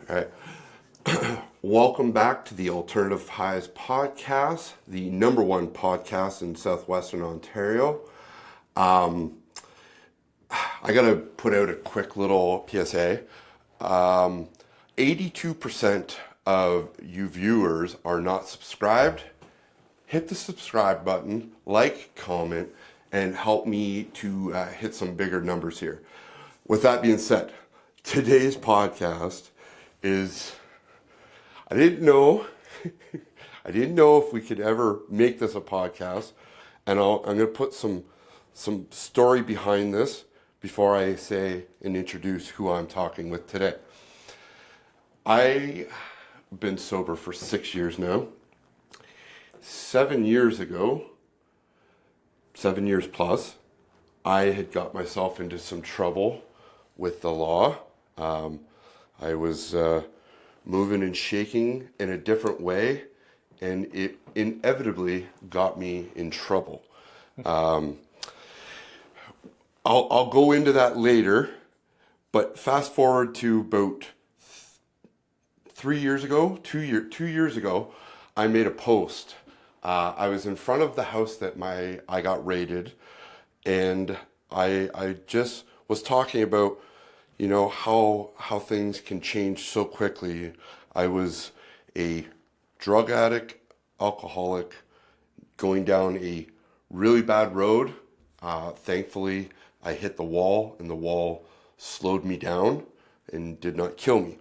All right. Welcome back to the Alternative Highs podcast, the number one podcast in southwestern Ontario. I got to put out a quick little PSA. 82% of you viewers are not subscribed. Hit the subscribe button, like, comment, and help me to hit some bigger numbers here. With that being said, today's podcast is, I didn't know if we could ever make this a podcast, and I'm going to put some story behind this before I say and introduce who I'm talking with today. I've been sober for 6 years now. 7 years ago, 7 years plus, I had got myself into some trouble with the law. I was moving and shaking in a different way, and it inevitably got me in trouble. I'll go into that later, but fast forward to about 2 years ago, I made a post. I was in front of the house that I got raided, and I just was talking about, how things can change so quickly. I was a drug addict, alcoholic, going down a really bad road. Thankfully, I hit the wall, and the wall slowed me down and did not kill me.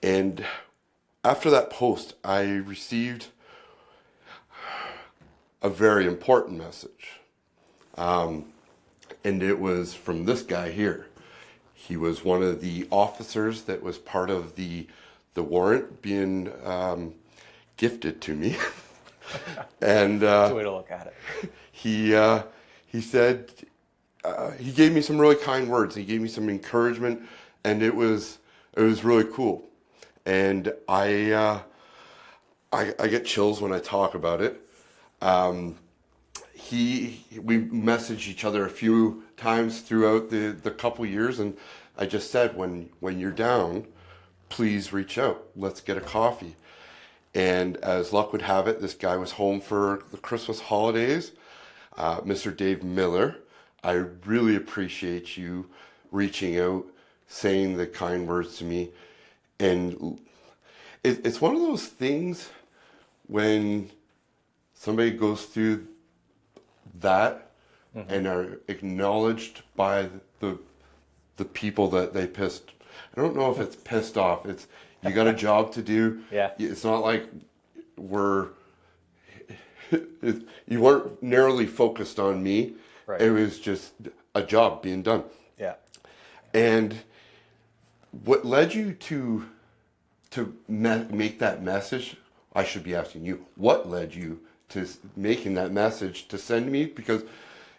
And after that post, I received a very important message. And it was from this guy here. He was one of the officers that was part of the warrant being gifted to me. And that's the way to look at it. He said, he gave me some really kind words. He gave me some encouragement, and it was really cool. And I get chills when I talk about it. We messaged each other a few times throughout the couple years, and I just said, when you're down, please reach out. Let's get a coffee. And as luck would have it, this guy was home for the Christmas holidays. Mr. Dave Miller, I really appreciate you reaching out, saying the kind words to me. And it's one of those things when somebody goes through that and are acknowledged by the people that they pissed. I don't know if it's pissed off. It's, you got a job to do. Yeah. It's not like you weren't narrowly focused on me. Right. It was just a job being done. Yeah. And what led you to make that message? I should be asking you, what led you to making that message to send me? Because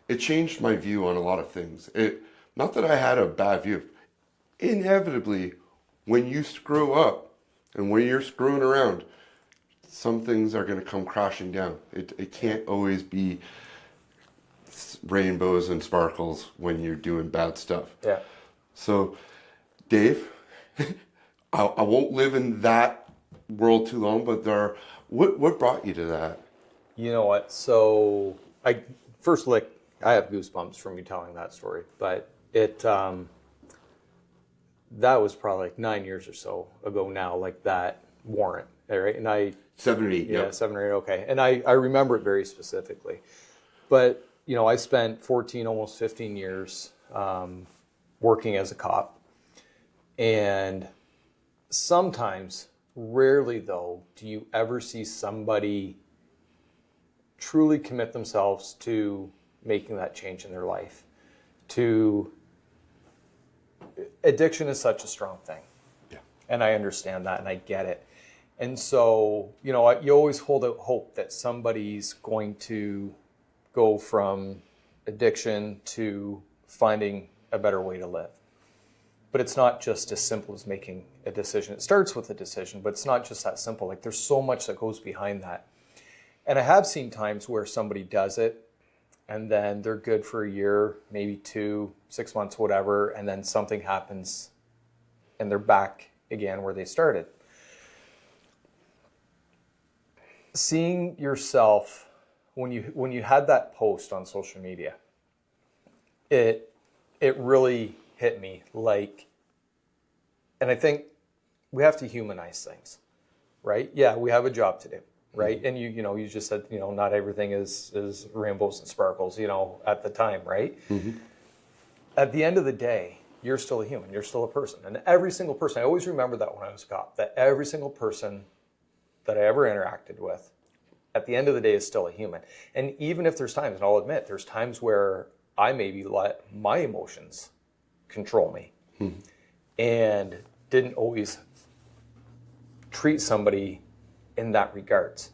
it changed my view on a lot of things. Not that I had a bad view. Inevitably, when you screw up and when you're screwing around, some things are going to come crashing down. It can't always be rainbows and sparkles when you're doing bad stuff. Yeah. So, Dave, I won't live in that world too long, but what brought you to that? You know what? So I have goosebumps from you telling that story, but that was probably like 9 years or so ago now, like that warrant, right? And 7 or 8, yeah, 7 or 8, okay. And I remember it very specifically. But, I spent 14, almost 15 years working as a cop. And sometimes, rarely though, do you ever see somebody truly commit themselves to making that change in their life. Addiction is such a strong thing. Yeah. And I understand that and I get it. And so, you always hold out hope that somebody's going to go from addiction to finding a better way to live. But it's not just as simple as making a decision. It starts with a decision, but it's not just that simple. Like, there's so much that goes behind that. And I have seen times where somebody does it and then they're good for a year, maybe 2, 6 months, whatever, and then something happens and they're back again where they started. Seeing yourself when you had that post on social media, it really hit me, like, and I think we have to humanize things, right? Yeah, we have a job to do, right? And you just said, not everything is rainbows and sparkles, at the time, right? At the end of the day, you're still a human, you're still a person. And every single person, I always remember that when I was a cop, that every single person that I ever interacted with, at the end of the day, is still a human. And even if there's times, and I'll admit, there's times where I maybe let my emotions control me and didn't always treat somebody in that regards.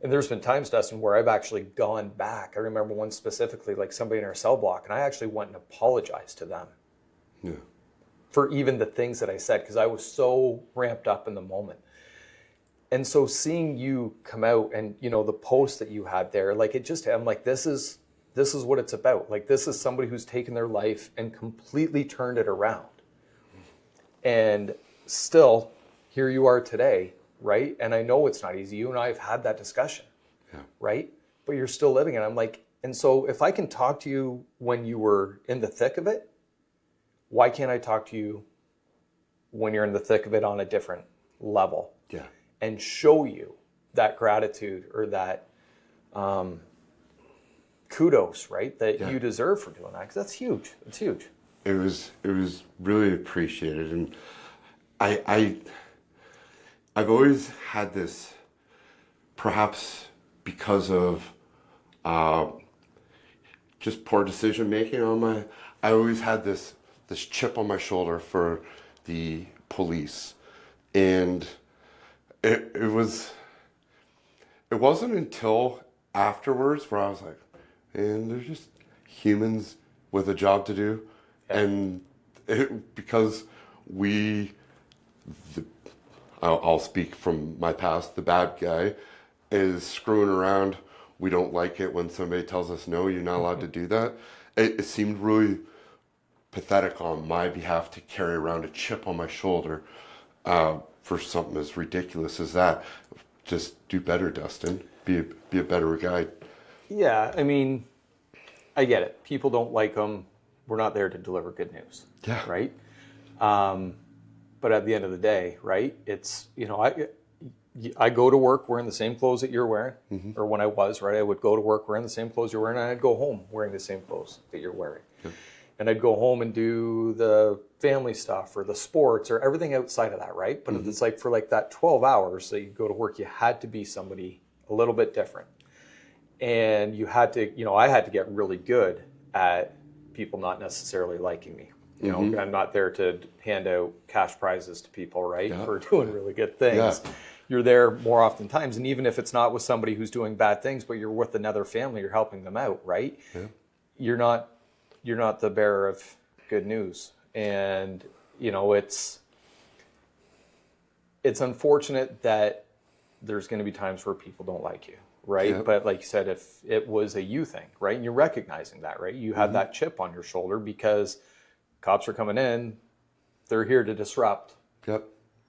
And there's been times, Dustin, where I've actually gone back. I remember one specifically, like somebody in our cell block, and I actually went and apologized to them for even the things that I said, because I was so ramped up in the moment. And so seeing you come out and, the post that you had there, like I'm like, this is what it's about. Like, this is somebody who's taken their life and completely turned it around. And still, here you are today, right? And I know it's not easy. You and I have had that discussion, right? But you're still living it. I'm like, and so if I can talk to you when you were in the thick of it, why can't I talk to you when you're in the thick of it on a different level? Yeah. And show you that gratitude or that kudos, right? That you deserve for doing that. Because that's huge. It's huge. It was really appreciated. And I've always had this, perhaps because of just poor decision making I always had this chip on my shoulder for the police. And it wasn't until afterwards where I was like, and they're just humans with a job to do. And because I'll speak from my past, the bad guy is screwing around. We don't like it when somebody tells us, no, you're not allowed to do that. It seemed really pathetic on my behalf to carry around a chip on my shoulder for something as ridiculous as that. Just do better, Dustin. Be a better guy. Yeah, I mean, I get it. People don't like them. We're not there to deliver good news. Yeah. Right? But at the end of the day, right, it's, I go to work wearing the same clothes that you're wearing, or when I was, right, I would go to work wearing the same clothes you're wearing, and I'd go home wearing the same clothes that you're wearing. Yeah. And I'd go home and do the family stuff or the sports or everything outside of that, right? But it's like for like that 12 hours that you go to work, you had to be somebody a little bit different. And you had to, I had to get really good at people not necessarily liking me. I'm not there to hand out cash prizes to people, right, for doing really good things. Yeah. You're there more oftentimes, and even if it's not with somebody who's doing bad things, but you're with another family, you're helping them out, right? Yeah. You're not the bearer of good news, and it's unfortunate that there's going to be times where people don't like you, right? Yeah. But like you said, if it was a you thing, right, and you're recognizing that, right, you had that chip on your shoulder because cops are coming in, they're here to disrupt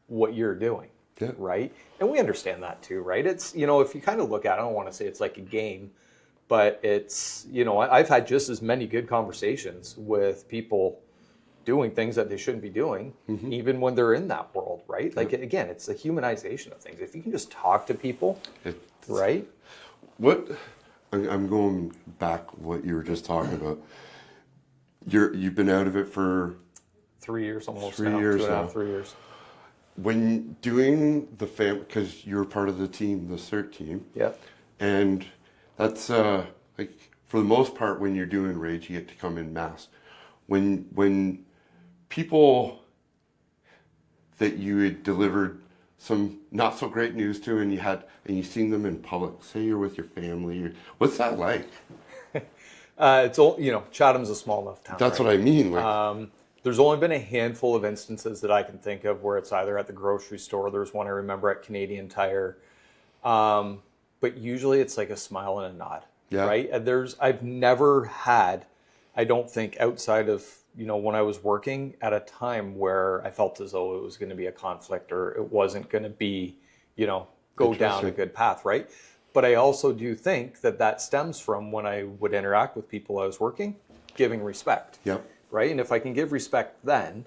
what you're doing, right? And we understand that too, right? It's, if you kind of look at it, I don't want to say it's like a game, but it's, I've had just as many good conversations with people doing things that they shouldn't be doing, even when they're in that world, right? Like, again, it's the humanization of things. If you can just talk to people, right? I'm going back what you were just talking about. You've been out of it for 3 years almost. 3 now, years 2.5, now. 3 years. When doing the because you're part of the team, the CERT team. Yeah. And that's like for the most part when you're doing rage, you get to come in mass. When people that you had delivered some not so great news to, and you've seen them in public, say you're with your family, what's that like? It's all, Chatham's a small enough town. That's right? what I mean. Like, there's only been a handful of instances that I can think of where it's either at the grocery store. There's one I remember at Canadian Tire. But usually it's like a smile and a nod, right? And I've never had, I don't think outside of when I was working at a time where I felt as though it was going to be a conflict or it wasn't going to be, go down a good path, right? But I also do think that stems from when I would interact with people I was working, giving respect. Yep. Right? And if I can give respect then,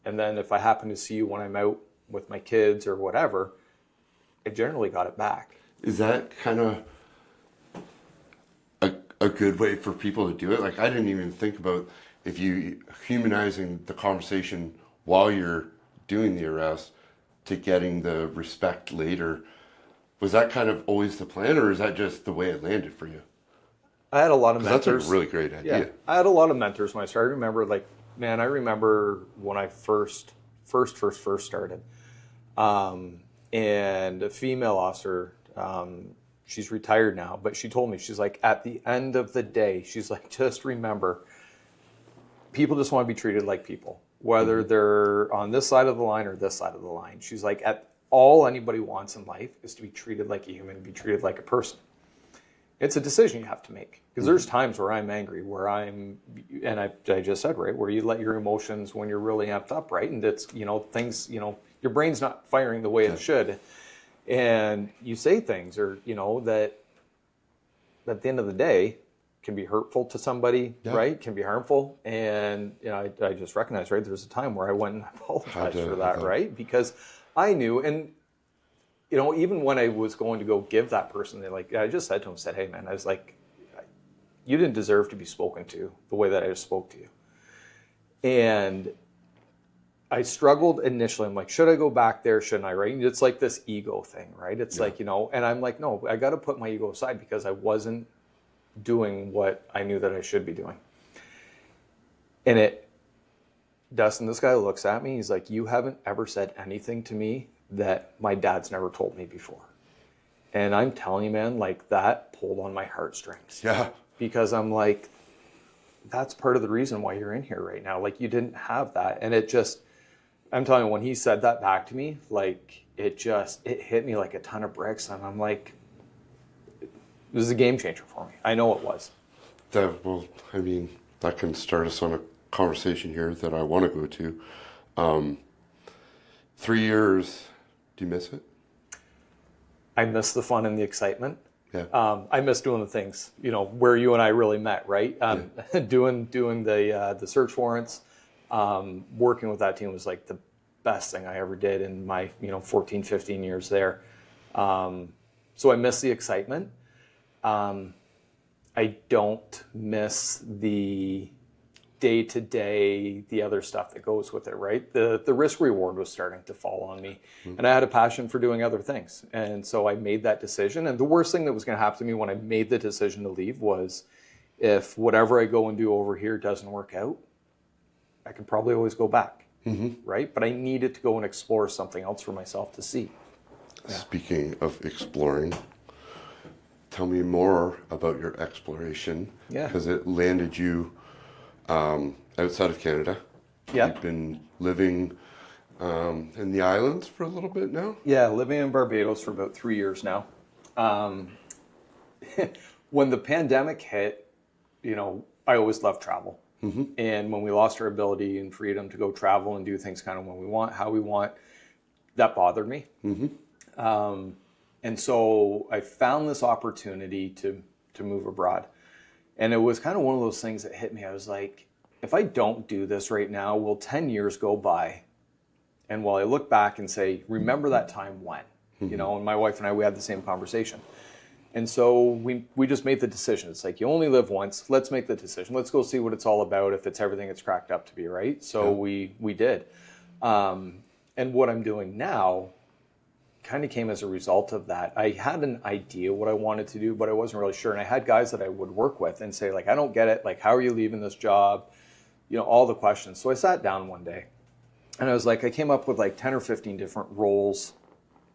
and then if I happen to see you when I'm out with my kids or whatever, I generally got it back. Is that kind of a good way for people to do it? Like, I didn't even think about if you humanizing the conversation while you're doing the arrest to getting the respect later. Was that kind of always the plan, or is that just the way it landed for you? I had a lot of mentors. That's a really great idea. Yeah, I had a lot of mentors when I started. I remember when I first started, and a female officer, she's retired now, but she told me, she's like, at the end of the day, she's like, just remember, people just want to be treated like people, whether they're on this side of the line or this side of the line. She's like, all anybody wants in life is to be treated like a human, be treated like a person. It's a decision you have to make, because there's times where I'm angry, and I just said, right, where you let your emotions when you're really amped up, right? And it's, things, your brain's not firing the way it should. And you say things that at the end of the day can be hurtful to somebody, right? Can be harmful. And, I just recognized, right, there's a time where I went and apologized for that, right? Because I knew, and even when I was going to go give that person, I just said to him, hey, man, I was like, you didn't deserve to be spoken to the way that I just spoke to you. And I struggled initially. I'm like, should I go back there? Shouldn't I? Right? And it's like this ego thing, right? It's like, and I'm like, no, I got to put my ego aside because I wasn't doing what I knew that I should be doing. And Dustin, this guy looks at me. He's like, you haven't ever said anything to me that my dad's never told me before. And I'm telling you, man, like, that pulled on my heartstrings. Yeah. Because I'm like, that's part of the reason why you're in here right now. Like, you didn't have that. And I'm telling you, when he said that back to me, like, it hit me like a ton of bricks. And I'm like, it was a game changer for me. I know it was. That can start us on a conversation here that I want to go to. 3 years, do you miss it? I miss the fun and the excitement. Yeah. I miss doing the things, where you and I really met, right? Doing the search warrants, working with that team was like the best thing I ever did in my 14, 15 years there. So I miss the excitement. I don't miss the day-to-day, the other stuff that goes with it, right? The risk reward was starting to fall on me, and I had a passion for doing other things. And so I made that decision. And the worst thing that was going to happen to me when I made the decision to leave was, if whatever I go and do over here doesn't work out, I can probably always go back, right? But I needed to go and explore something else for myself to see. Yeah. Speaking of exploring, tell me more about your exploration. Yeah. Because it landed you outside of Canada. Yeah. You've been living in the islands for a little bit now? Yeah, living in Barbados for about 3 years now. When the pandemic hit, I always loved travel. And when we lost our ability and freedom to go travel and do things kind of when we want, how we want, that bothered me. And so I found this opportunity to move abroad. And it was kind of one of those things that hit me. I was like, if I don't do this right now, will 10 years go by? And while I look back and say, remember that time when? And my wife and I, we had the same conversation. And so we just made the decision. It's like, you only live once. Let's make the decision. Let's go see what it's all about, if it's everything it's cracked up to be, right? So we did. And what I'm doing now kind of came as a result of that. I had an idea what I wanted to do, but I wasn't really sure. And I had guys that I would work with and say, like, I don't get it. Like, how are you leaving this job? All the questions. So I sat down one day and I was like, I came up with like 10 or 15 different roles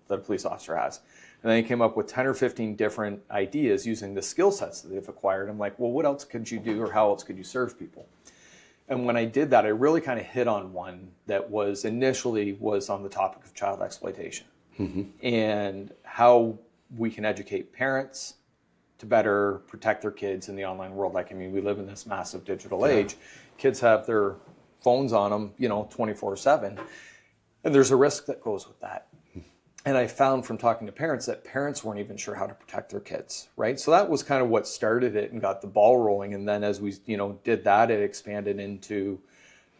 that a police officer has. And then I came up with 10 or 15 different ideas using the skill sets that they've acquired. I'm like, well, what else could you do, or how else could you serve people? And when I did that, I really kind of hit on one that was initially on the topic of child exploitation. And how we can educate parents to better protect their kids in the online world. Like, we live in this massive digital age, kids have their phones on them, 24/7. And there's a risk that goes with that. And I found from talking to parents that parents weren't even sure how to protect their kids, right? So that was kind of what started it and got the ball rolling. And then as we, did that, it expanded into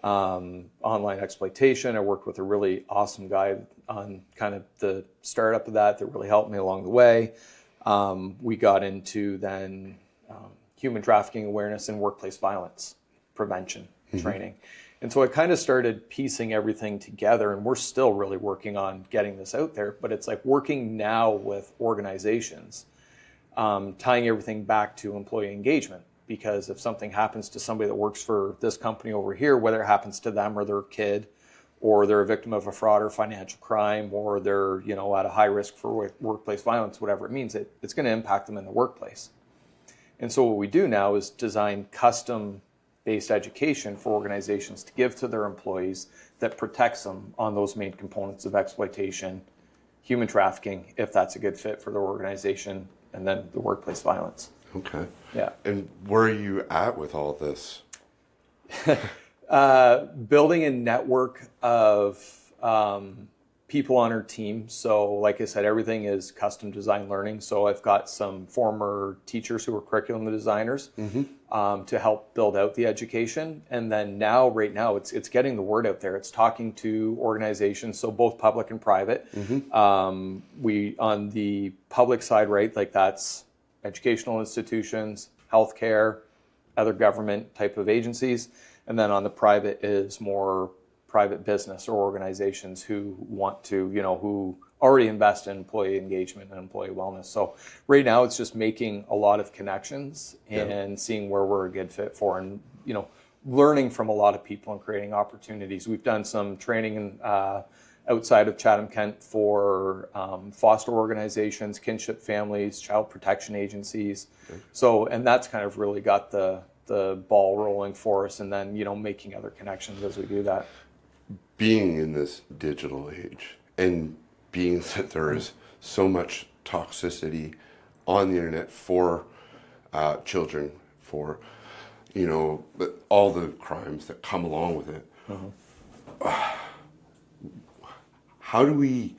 online exploitation. I worked with a really awesome guy on kind of the startup of that really helped me along the way. We got into then human trafficking awareness and workplace violence prevention training. And so I kind of started piecing everything together, and we're still really working on getting this out there, but it's like working now with organizations, tying everything back to employee engagement. Because if something happens to somebody that works for this company over here, whether it happens to them or their kid, or they're a victim of a fraud or financial crime, or they're at a high risk for workplace violence, whatever it means, it's going to impact them in the workplace. And so what we do now is design custom-based education for organizations to give to their employees that protects them on those main components of exploitation, human trafficking, if that's a good fit for their organization, and then the workplace violence. Okay. Yeah. And where are you at with all this? Building a network of people on our team. So like I said, everything is custom design learning. So I've got some former teachers who are curriculum designers to help build out the education. And then right now, it's getting the word out there. It's talking to organizations, so both public and private. We, on the public side, right, like that's educational institutions, healthcare, other government type of agencies. And then on the private is more private business or organizations who want to, who already invest in employee engagement and employee wellness. So right now it's just making a lot of connections and seeing where we're a good fit for, and, learning from a lot of people and creating opportunities. We've done some training outside of Chatham-Kent for foster organizations, kinship families, child protection agencies. So, and that's kind of really got the ball rolling for us, and then, making other connections as we do that. Being in this digital age, and being that there is so much toxicity on the internet for children, for, all the crimes that come along with it. How do we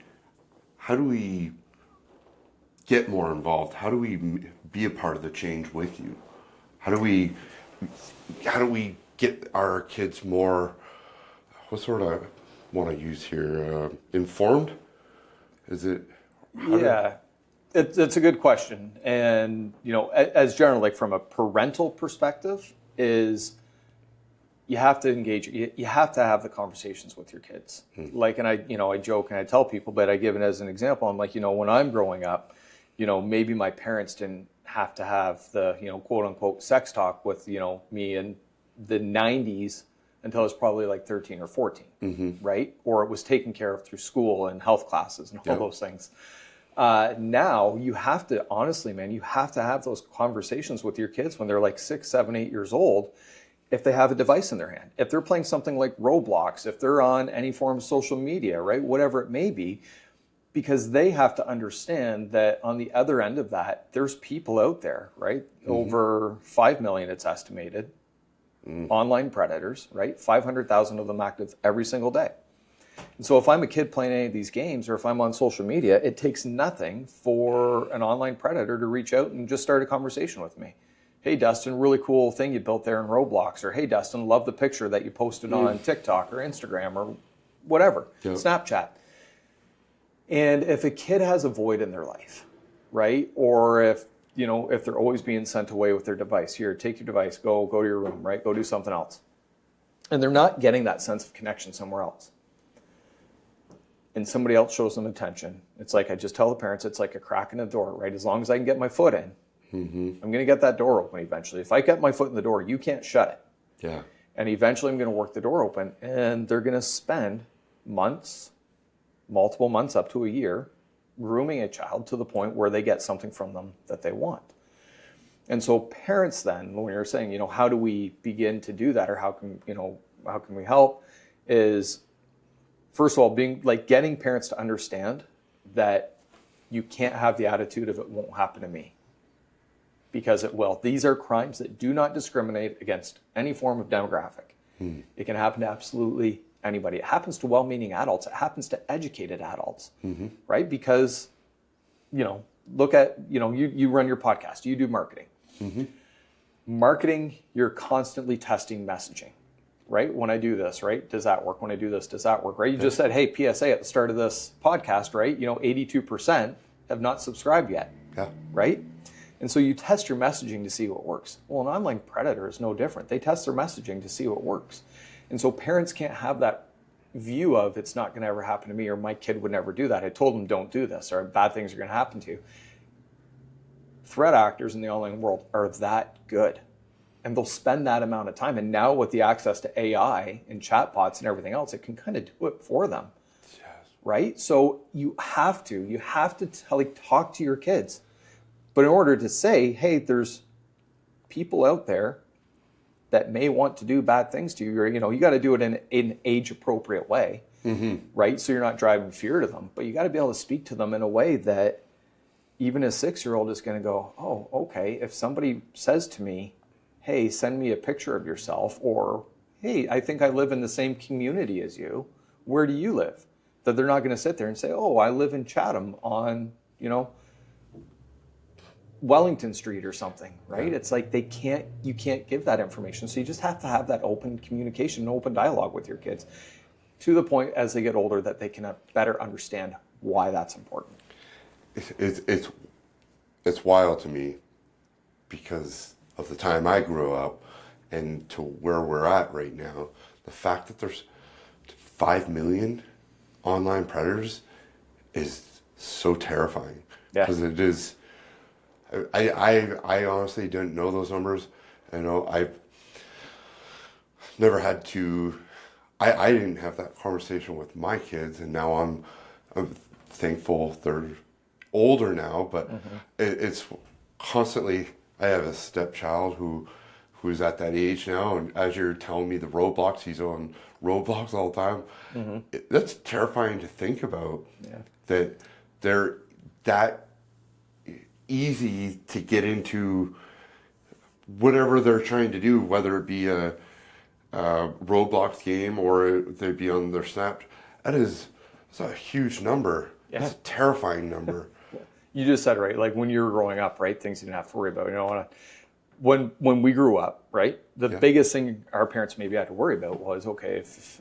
get more involved? How do we be a part of the change with you? How do we get our kids more, what sort of want to use here, informed? Is it? It's a good question. And, as general, like from a parental perspective, is you have to engage, you have to have the conversations with your kids. Like, and I joke and I tell people, but I give it as an example. I'm like, when I'm growing up, maybe my parents didn't have to have the, quote unquote sex talk with, me in the 90s until I was probably like 13 or 14, right? Or it was taken care of through school and health classes and all those things. Now you have to, honestly, man, you have to have those conversations with your kids when they're like 6, 7, 8 years old. If they have a device in their hand, if they're playing something like Roblox, if they're on any form of social media, right, whatever it may be, because they have to understand that on the other end of that, there's people out there, right? Over 5 million, it's estimated, online predators, right? 500,000 of them active every single day. And so if I'm a kid playing any of these games, or if I'm on social media, it takes nothing for an online predator to reach out and just start a conversation with me. Hey, Dustin, really cool thing you built there in Roblox. Or, hey, Dustin, love the picture that you posted on TikTok or Instagram or whatever, Snapchat. And if a kid has a void in their life, right? Or if they're always being sent away with their device, here, take your device, go to your room, right? Go do something else. And they're not getting that sense of connection somewhere else. And somebody else shows them attention. It's like, I just tell the parents, it's like a crack in the door, right? As long as I can get my foot in, I'm going to get that door open eventually. If I get my foot in the door, you can't shut it. Yeah. And eventually I'm going to work the door open, and they're going to spend months, multiple months, up to a year, grooming a child to the point where they get something from them that they want. And so parents then, when you're saying, how do we begin to do that, or how can we help, is first of all, getting parents to understand that you can't have the attitude of it won't happen to me. because it will. These are crimes that do not discriminate against any form of demographic. It can happen to absolutely anybody. It happens to well-meaning adults. It happens to educated adults, right? Because, look at, you run your podcast, you do marketing. Marketing, you're constantly testing messaging, right? When I do this, right? Does that work? When I do this, does that work, right? You just said, hey, PSA at the start of this podcast, right? 82% have not subscribed yet, right? And so you test your messaging to see what works. Well, an online predator is no different. They test their messaging to see what works. And so parents can't have that view of it's not going to ever happen to me, or my kid would never do that. I told them don't do this, or bad things are going to happen to you. Threat actors in the online world are that good. And they'll spend that amount of time. And now with the access to AI and chatbots and everything else, it can kind of do it for them. Right? So you have to talk to your kids. But in order to say, hey, there's people out there that may want to do bad things to you, or, you got to do it in an age appropriate way, right? So you're not driving fear to them, but you got to be able to speak to them in a way that even a 6-year-old is going to go, oh, okay. If somebody says to me, hey, send me a picture of yourself, or, hey, I think I live in the same community as you. Where do you live? That they're not going to sit there and say, oh, I live in Chatham on, Wellington Street or something, right? It's like you can't give that information. So you just have to have that open communication, open dialogue with your kids to the point as they get older that they can better understand why that's important. It's wild to me because of the time I grew up and to where we're at right now. The fact that there's 5 million online predators is so terrifying because it is. I honestly didn't know those numbers. I've never had to. I didn't have that conversation with my kids, and now I'm thankful they're older now. But it's constantly. I have a stepchild who's at that age now, and as you're telling me the Roblox, he's on Roblox all the time. That's terrifying to think about. That they're that easy to get into whatever they're trying to do, whether it be a Roblox game or they be on their Snap. It's a huge number. It's a terrifying number. You just said, right, like when you were growing up, right, things you didn't have to worry about. When we grew up, right, the biggest thing our parents maybe had to worry about was, okay, if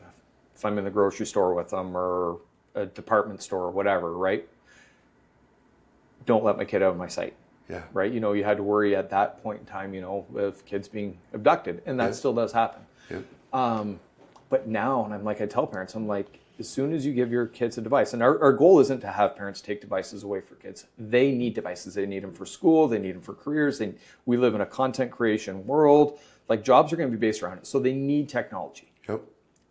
I'm in the grocery store with them or a department store or whatever, right, don't let my kid out of my sight. Right? You had to worry at that point in time, with kids being abducted, and that still does happen. But now, and I tell parents, I'm like, as soon as you give your kids a device, and our goal isn't to have parents take devices away for kids. They need devices. They need them for school. They need them for careers. We live in a content creation world. Like, jobs are going to be based around it. So they need technology.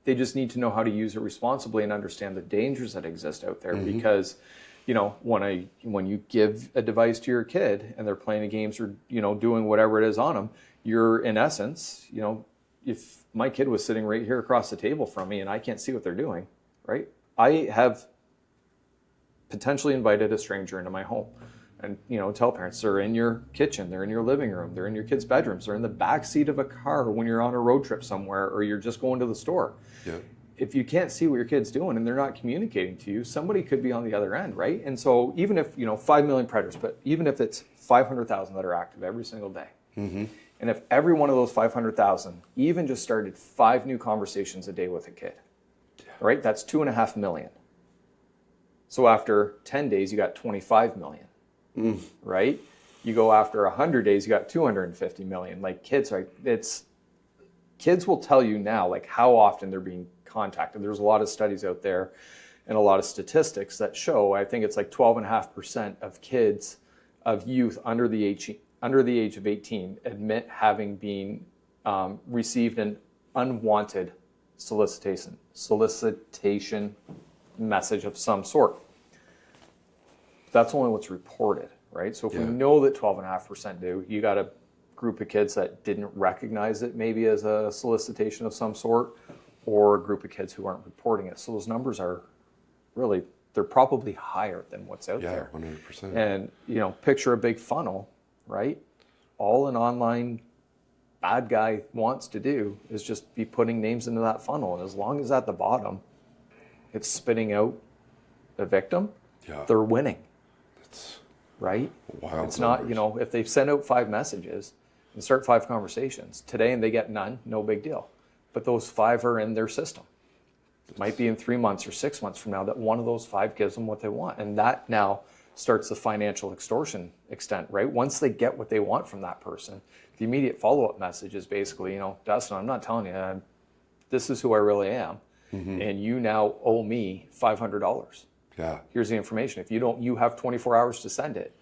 They just need to know how to use it responsibly and understand the dangers that exist out there because when you give a device to your kid and they're playing games or, doing whatever it is on them, you're in essence, if my kid was sitting right here across the table from me and I can't see what they're doing, right? I have potentially invited a stranger into my home and, tell parents they're in your kitchen, they're in your living room, they're in your kids' bedrooms, they're in the back seat of a car when you're on a road trip somewhere or you're just going to the store. If you can't see what your kid's doing and they're not communicating to you, somebody could be on the other end, right? And so even if, 5 million predators, but even if it's 500,000 that are active every single day, and if every one of those 500,000 even just started 5 new conversations a day with a kid, right? That's 2.5 million. So after 10 days, you got 25 million, right? You go after 100 days, you got 250 million. Like kids will tell you now, like how often they're being contacted. There's a lot of studies out there and a lot of statistics that show, I think it's like 12.5% of kids, of youth under the age of 18 admit having been received an unwanted solicitation message of some sort. That's only what's reported, right? So if we know that 12.5% do, you got a group of kids that didn't recognize it maybe as a solicitation of some sort, or a group of kids who aren't reporting it. So those numbers are really, they're probably higher than what's out there. 100%. And, picture a big funnel, right? all an online bad guy wants to do is just be putting names into that funnel. And as long as at the bottom it's spitting out a victim, Yeah. they're winning. It's Right? wild. It's not, you know, if they send out 5 messages and start 5 conversations today and they get none, no big deal. But those 5 are in their system. It might be in 3 months or 6 months from now that one of those 5 gives them what they want. And that now starts the financial extortion extent, right? Once they get what they want from that person, the immediate follow-up message is basically, you know, Dustin, I'm not telling you, this is who I really am. And you now owe me $500. Yeah. Here's the information. If you don't, you have 24 hours to send it,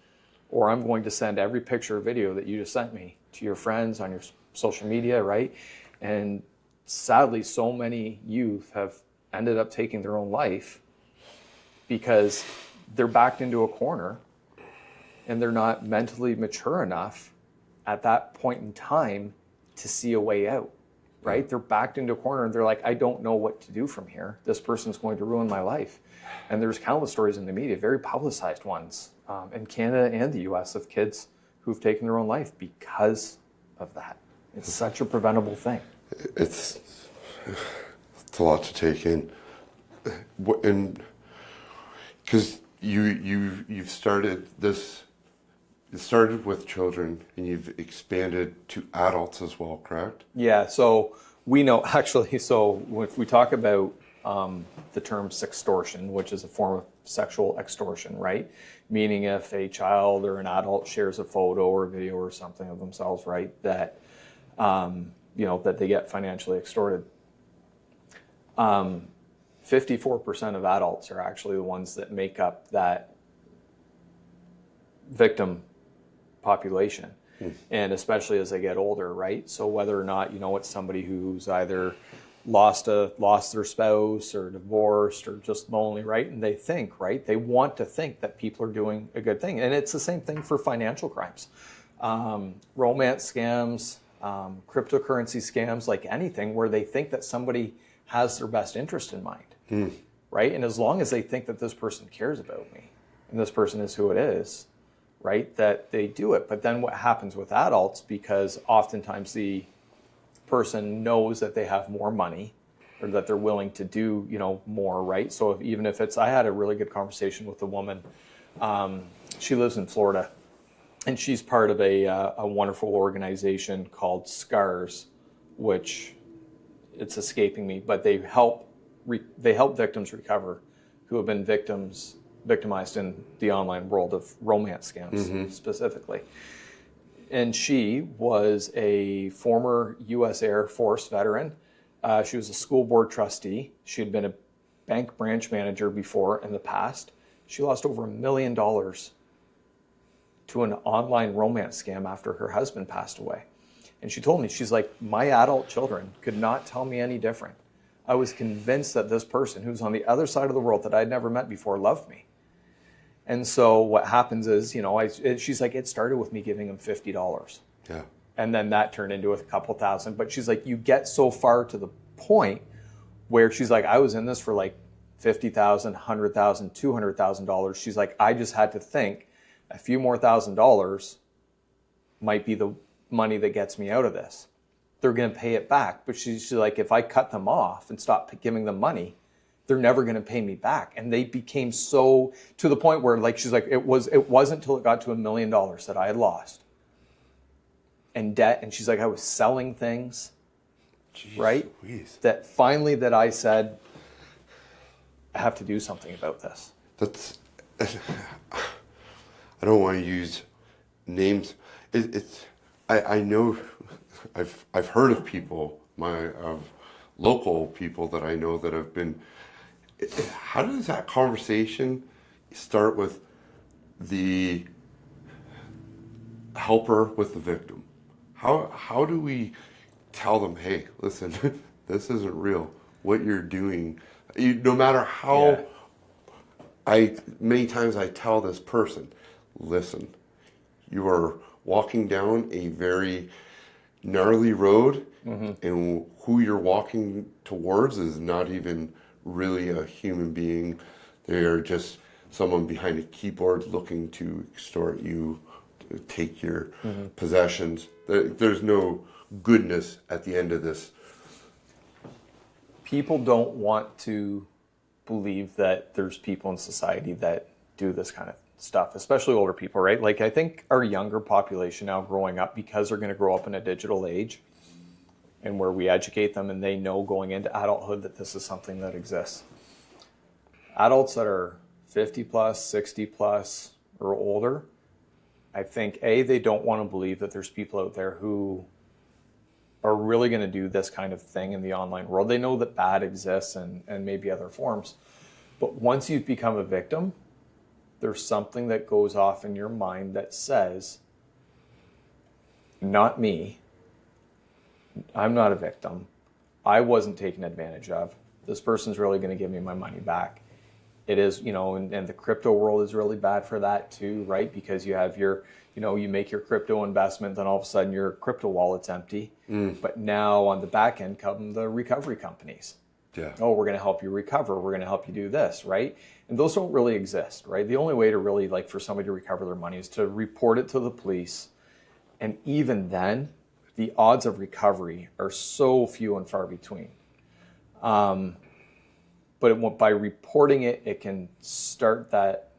or I'm going to send every picture or video that you just sent me to your friends on your social media, right? And sadly, so many youth have ended up taking their own life because they're backed into a corner and they're not mentally mature enough at that point in time to see a way out, right? They're backed into a corner and they're like, I don't know what to do from here. This person's going to ruin my life. And there's countless stories in the media, very publicized ones, in Canada and the US, of kids who've taken their own life because of that. It's such a preventable thing. It's a lot to take in. And because you've started this, it started with children and you've expanded to adults as well, correct? Yeah, so we know actually, so if we talk about the term sextortion, which is a form of sexual extortion, right? Meaning if a child or an adult shares a photo or video or something of themselves, right, that, you know, that they get financially extorted. 54% of adults are actually the ones that make up that victim population. And especially as they get older, right? So whether or not, you know, it's somebody who's either lost their spouse or divorced or just lonely, right? And they think, right? They want to think that people are doing a good thing. And it's the same thing for financial crimes. Romance scams, cryptocurrency scams, like anything where they think that somebody has their best interest in mind, right? And as long as they think that this person cares about me and this person is who it is, right, that they do it. But then what happens with adults, because oftentimes the person knows that they have more money or that they're willing to do, you know, more, right? So even if it's, I had a really good conversation with a woman, she lives in Florida, and she's part of a wonderful organization called SCARS, which it's escaping me, but they help victims recover who have been victimized in the online world of romance scams specifically. And she was a former U.S. Air Force veteran. She was a school board trustee. She had been a bank branch manager before in the past. She lost over $1 million to an online romance scam after her husband passed away. And she told me, she's like, my adult children could not tell me any different. I was convinced that this person who's on the other side of the world that I'd never met before loved me. And so what happens is, you know, she's like, it started with me giving him $50. Yeah. And then that turned into a couple thousand. But she's like, you get so far to the point where she's like, I was in this for like $50,000, $100,000, $200,000. She's like, I just had to think a few more $1,000s might be the money that gets me out of this. They're going to pay it back. But she's like, if I cut them off and stop giving them money, they're never going to pay me back. And they became so, to the point where, like, she's like, it wasn't until it got to $1 million that I had lost and debt. And she's like, I was selling things, Jeez, right? Louise. That finally that I said, I have to do something about this. That's, I don't want to use names. I know, I've heard of people, of local people that I know that have been. How does that conversation start with the helper with the victim? How do we tell them, hey, listen, this isn't real. What you're doing, no matter how. Many times I tell this person, listen, you are walking down a very gnarly road, and who you're walking towards is not even really a human being. They are just someone behind a keyboard looking to extort you take your possessions. There's no goodness at the end of this. People don't want to believe that there's people in society that do this kind of stuff, especially older people, right? Like, I think our younger population now growing up, because they're going to grow up in a digital age and where we educate them and they know going into adulthood that this is something that exists. Adults that are 50 plus, 60 plus, or older, I think, they don't want to believe that there's people out there who are really going to do this kind of thing in the online world. They know that bad exists and maybe other forms. But once you've become a victim, there's something that goes off in your mind that says, not me. I'm not a victim. I wasn't taken advantage of. This person's really going to give me my money back. It is, and the crypto world is really bad for that too, right? Because you have your, you make your crypto investment, then all of a sudden your crypto wallet's empty. But now on the back end come the recovery companies. Yeah. Oh, we're going to help you recover. We're going to help you do this, right? And those don't really exist, right? The only way to really, for somebody to recover their money is to report it to the police. And even then, the odds of recovery are so few and far between. But by reporting it, it can start that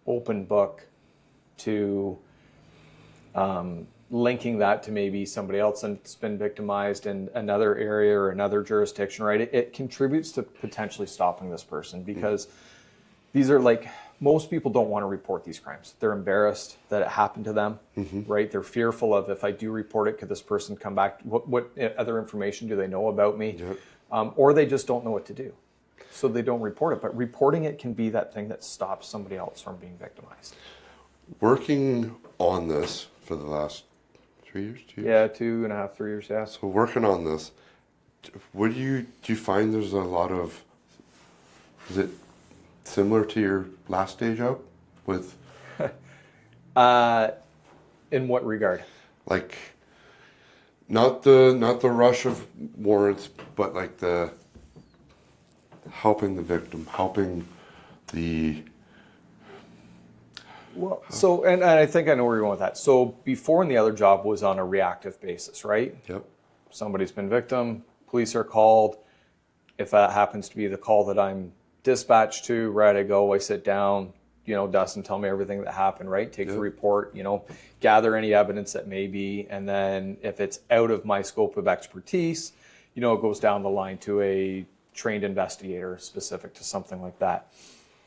open book to linking that to maybe somebody else that's been victimized in another area or another jurisdiction, right? It contributes to potentially stopping this person because these are most people don't want to report these crimes. They're embarrassed that it happened to them, right? They're fearful of, if I do report it, could this person come back? What other information do they know about me? Yep. Or they just don't know what to do. So they don't report it. But reporting it can be that thing that stops somebody else from being victimized. Working on this for the last 3 years? 2 years? Yeah, 2.5, 3 years, yeah. So working on this, do you find there's a lot of, is it similar to your last day job with? In what regard? Not the rush of warrants, but the helping the victim, helping the. Well, so, and I think I know where you're going with that. So before in the other job was on a reactive basis, right? Yep. Somebody's been victim, police are called. If that happens to be the call that I'm dispatched to, right, I go, I sit down, Dustin, tell me everything that happened, right? Take the report, gather any evidence that may be. And then if it's out of my scope of expertise, it goes down the line to a trained investigator specific to something like that.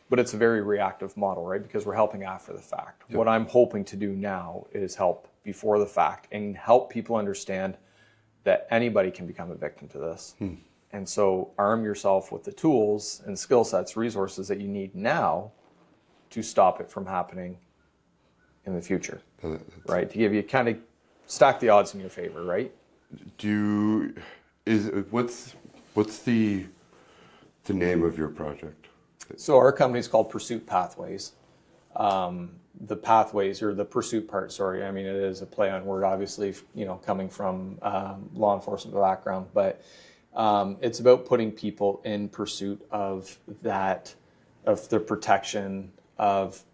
But it's a very reactive model, right? Because we're helping after the fact. Yep. What I'm hoping to do now is help before the fact and help people understand that anybody can become a victim to this. And so arm yourself with the tools and skill sets, resources that you need now to stop it from happening in the future, right? To give you kind of stack the odds in your favor, right? What's the name of your project? So our company is called Pursuit Pathways. The pathways, or the pursuit part, sorry. I mean, it is a play on word, obviously, coming from law enforcement background, but it's about putting people in pursuit of the protection of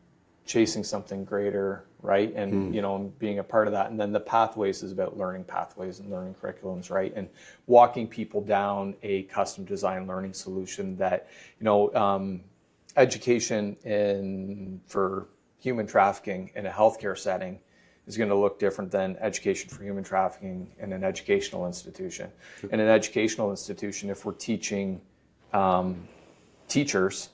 chasing something greater, right? And, being a part of that. And then the pathways is about learning pathways and learning curriculums, right? And walking people down a custom design learning solution that, education for human trafficking in a healthcare setting is going to look different than education for human trafficking in an educational institution. In an educational institution, if we're teaching teachers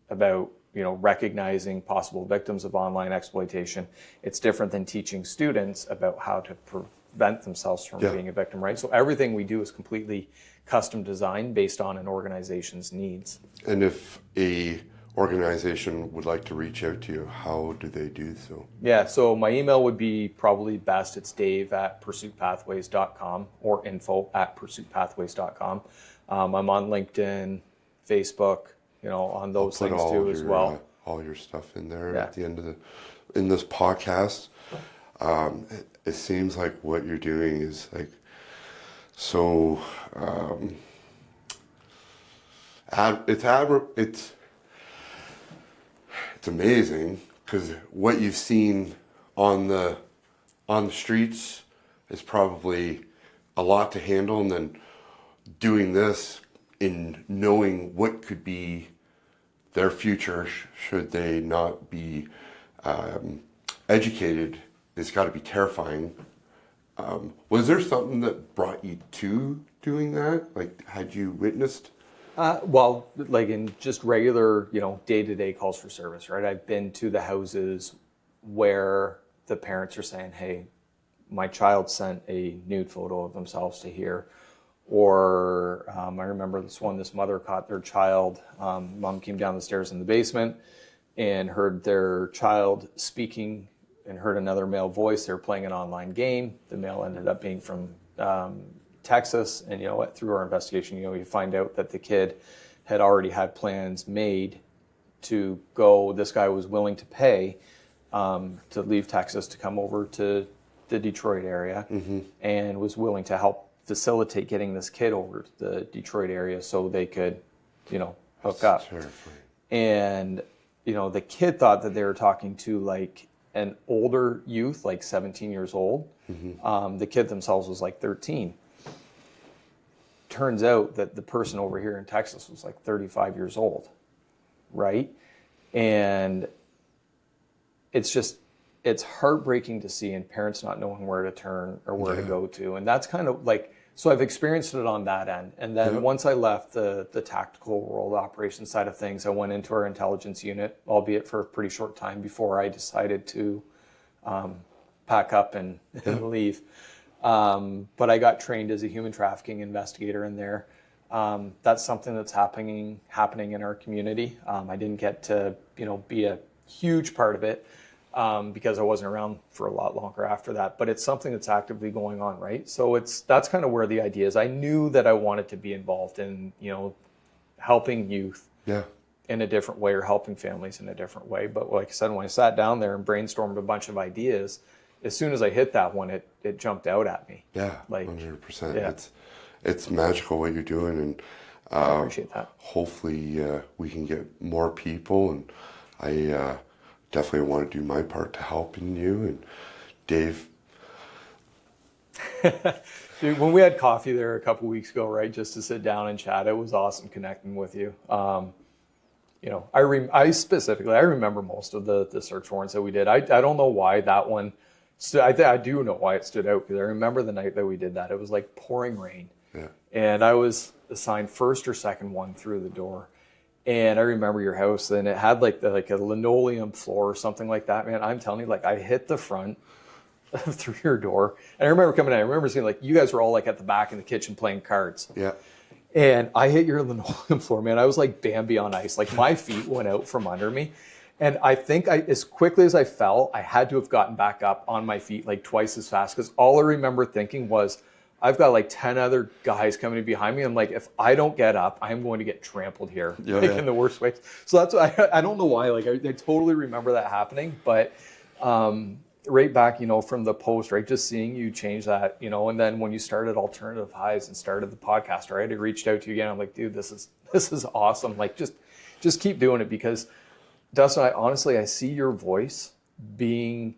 about recognizing possible victims of online exploitation, it's different than teaching students about how to prevent themselves from being a victim, right? So everything we do is completely custom designed based on an organization's needs. And if a organization would like to reach out to you, how do they do so? Yeah, so my email would be probably best. It's dave@pursuitpathways.com or info@pursuitpathways.com. I'm on LinkedIn, Facebook, on those things too as well. All your stuff in there at the end of in this podcast. It seems like what you're doing is so it's amazing because what you've seen on the streets is probably a lot to handle, and then doing this in knowing what could be their future should they not be educated, it's got to be terrifying. Was there something that brought you to doing that? Like, had you witnessed? Well, like in just regular, day-to-day calls for service, right? I've been to the houses where the parents are saying, hey, my child sent a nude photo of themselves to here. Or I remember this mother caught their child. Mom came down the stairs in the basement and heard their child speaking and heard another male voice. They were playing an online game. The male ended up being from Texas. And, through our investigation, you find out that the kid had already had plans made to go. This guy was willing to pay to leave Texas to come over to the Detroit area, and was willing to help facilitate getting this kid over to the Detroit area so they could, hook up. Terrifying. And, the kid thought that they were talking to like an older youth, like 17 years old. The kid themselves was like 13. Turns out that the person over here in Texas was like 35 years old, right? And it's heartbreaking to see, and parents not knowing where to turn or where to go to. And that's kind of like, so I've experienced it on that end. And then once I left the tactical world operations side of things, I went into our intelligence unit, albeit for a pretty short time before I decided to pack up and leave. But I got trained as a human trafficking investigator in there. That's something that's happening in our community. I didn't get to, be a huge part of it. Because I wasn't around for a lot longer after that, but it's something that's actively going on, right? So that's kind of where the idea is. I knew that I wanted to be involved in, helping youth in a different way or helping families in a different way. But like I said, when I sat down there and brainstormed a bunch of ideas, as soon as I hit that one, it jumped out at me. Yeah, like 100%. Yeah. It's magical what you're doing, and I appreciate that. Hopefully we can get more people, and I definitely want to do my part to helping you. And Dave, dude, when we had coffee there a couple weeks ago, right, just to sit down and chat, it was awesome connecting with you. I remember most of the search warrants that we did. I don't know why that one I do know why it stood out, because I remember the night that we did that. It was like pouring rain, and I was assigned first or second one through the door. And I remember your house, and it had like a linoleum floor or something like that, man. I'm telling you, like, I hit the front through your door. And I remember coming in, I remember seeing, like, you guys were all like at the back in the kitchen playing cards. Yeah. And I hit your linoleum floor, man. I was like Bambi on ice. Like, my feet went out from under me. And I think as quickly as I fell, I had to have gotten back up on my feet like twice as fast, because all I remember thinking was, I've got like 10 other guys coming in behind me. I'm like, if I don't get up, I'm going to get trampled here, in the worst way. So that's why I don't know why. Like, I totally remember that happening. But right back, from the post, right, just seeing you change that, and then when you started Alternative Highs and started the podcast, right, I reached out to you again. I'm like, dude, this is awesome. Like, just keep doing it, because Dustin, I see your voice being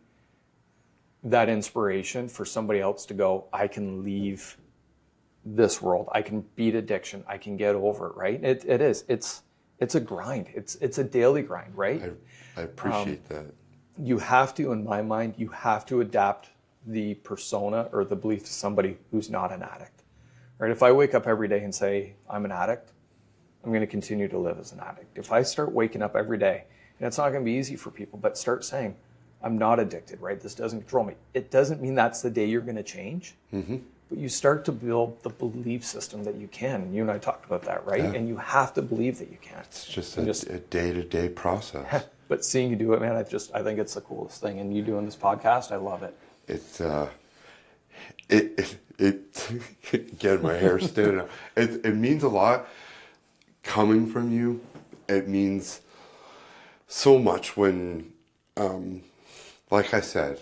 that inspiration for somebody else to go, I can leave this world. I can beat addiction. I can get over it, right? It is. It's a grind. It's a daily grind, right? I appreciate that. You have to, in my mind, you have to adapt the persona or the belief to somebody who's not an addict, right? If I wake up every day and say, I'm an addict, I'm going to continue to live as an addict. If I start waking up every day, and it's not going to be easy for people, but start saying, I'm not addicted, right? This doesn't control me. It doesn't mean that's the day you're going to change, but you start to build the belief system that you can. You and I talked about that, right? Yeah. And you have to believe that you can. It's just a day-to-day process. But seeing you do it, man, I think it's the coolest thing. And you doing this podcast, I love it. Again, my hair standing up. It means a lot coming from you. It means so much when, like I said,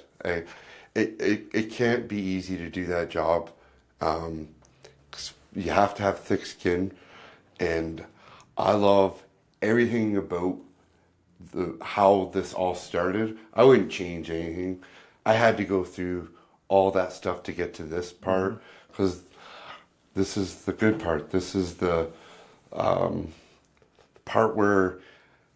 it can't be easy to do that job. You have to have thick skin, and I love everything about how this all started. I wouldn't change anything. I had to go through all that stuff to get to this part, because this is the good part. This is the part where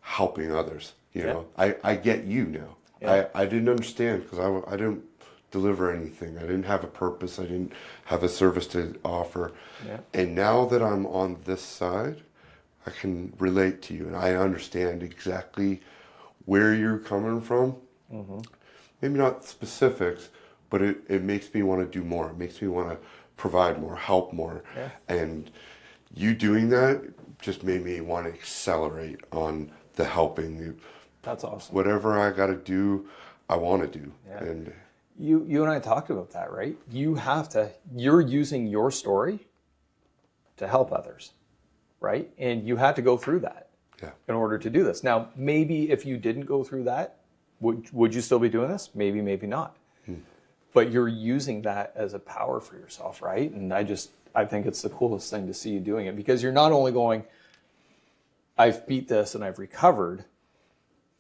helping others. You know, I get you now. Yeah. I didn't understand because I didn't deliver anything. I didn't have a purpose. I didn't have a service to offer. Yeah. And now that I'm on this side, I can relate to you, and I understand exactly where you're coming from. Maybe not specifics, but it makes me want to do more. It makes me want to provide more, help more. Yeah. And you doing that just made me want to accelerate on the helping. That's awesome. Whatever I got to do, I want to do. Yeah. And You and I talked about that, right? You're using your story to help others, right? And you had to go through that in order to do this. Now, maybe if you didn't go through that, would you still be doing this? Maybe, maybe not. But you're using that as a power for yourself, right? And I think it's the coolest thing to see you doing it, because you're not only going, I've beat this and I've recovered,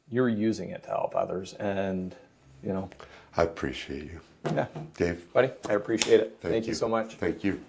you're using it to help others. And, I appreciate you. Yeah. Dave. Buddy, I appreciate it. Thank you you so much. Thank you.